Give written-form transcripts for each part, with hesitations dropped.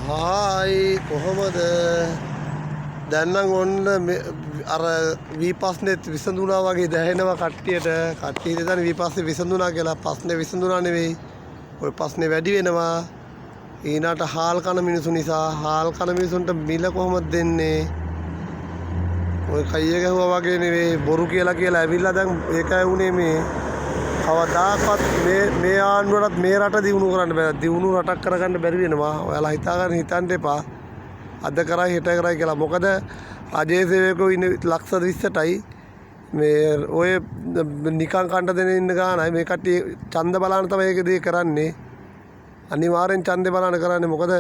Hi කොහොමද? දැන් නම් ඔන්න අර විපස්නෙත් විසඳුණා වගේ දැනෙනවා කට්ටියට. කට්ටිය හිතන්නේ විපස්සේ විසඳුණා කියලා. ප්‍රශ්නේ විසඳුණා නෙවෙයි. ඔය ප්‍රශ්නේ වැඩි වෙනවා. ඊනාට හාල් කන මිනිසු නිසා. හාල් කන මිනිසුන්ට මිල කොහොමද දෙන්නේ? ඔය කයිය ගැහුවා වගේ නෙවෙයි. බොරු කියලා ඇවිල්ලා දැන් ඒකයි උනේ මේ. කවදාකවත් මේ ආණ්ඩුවටත් මේ රට දියුණු කරන්න බෑ. දියුණු රටක් කරගන්න බැරි වෙනවා. ඔයාලා හිතන්න එපා. අද කරයි හෙට කරයි කියලා. මොකද රජයේ සේවකයෝ ඉන්නේ ලක්ෂ 20ටයි. මේ ඔය නිකන් කණ්ඩ දෙන ඉන්න ගානයි මේ කට්ටිය ඡන්ද බලන්න තමයි ඒක දේ කරන්නේ. අනිවාර්යෙන් ඡන්දේ බලන්න කරන්නේ. මොකද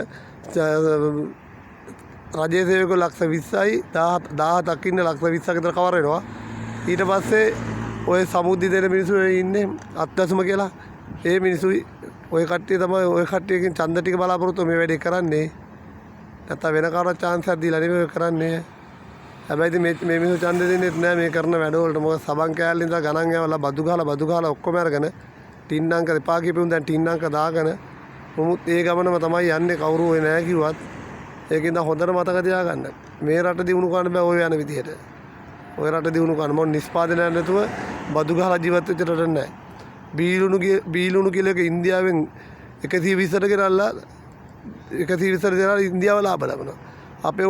රජයේ සේවකයෝ ලක්ෂ 20යි 17ක් ඉන්න ලක්ෂ 20ක විතර කවර වෙනවා. ඊට පස්සේ ඔය සමුද්දි දෙන මිනිස්සු ඉන්නේ අත්දැසුම කියලා. ඒ මිනිස්සුයි ඔය කට්ටිය තමයි ඔය කට්ටියකින් ඡන්ද ටික බලාපොරොත්තු මේ වැඩේ කරන්නේ. නැත්නම් වෙන කාටවත් chance එකක් දීලා නෙමෙයි කරන්නේ. හැබැයි මේ මිනිස්සු ඡන්ද දෙන්නෙත් නෑ මේ කරන වැඩවලට. මොකද සබන් කෑල්ලේ ඉඳලා ගණන් ඇවලා බදු ගහලා ඔක්කොම අරගෙන ටින්නංක දෙපා කියපුම් දැන් ටින්නංක දාගෙන මොමුත් ඒ ගමනම තමයි යන්නේ කවුරු වෙ නෑ කිව්වත්. ඒකින්ද හොඳට මතක තියාගන්න. මේ රට දිනු කරන්න බෑ ඔය යන විදිහට. ඔය රට දිනු කරන්න මොන නිෂ්පාදනයක් නැතුව බදු ගහලා ජීවත් වෙච්ච රට නෑ. බීලුණු කියලා එක ඉන්දියාවෙන් 120ට ගෙනල්ලා 120ට ගෙනල්ලා ඉන්දියාව ලාභ ලබනවා. අපේ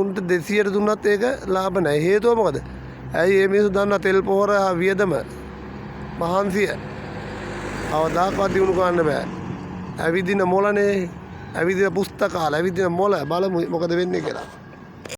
උන්ට 200ට දුන්නත් ඒක ලාභ නැහැ. හේතුව මොකද? ඇයි මේ මිනිස්සු දන්නා තෙල් පොහොර වියදම මහන්සිය. අවදාකවත් දිනු කරන්න බෑ. ඇවිදින මොළනේ. ඇවිදින පුස්තකාල ඇවිදින මොළ බලමු මොකද වෙන්නේ කියලා.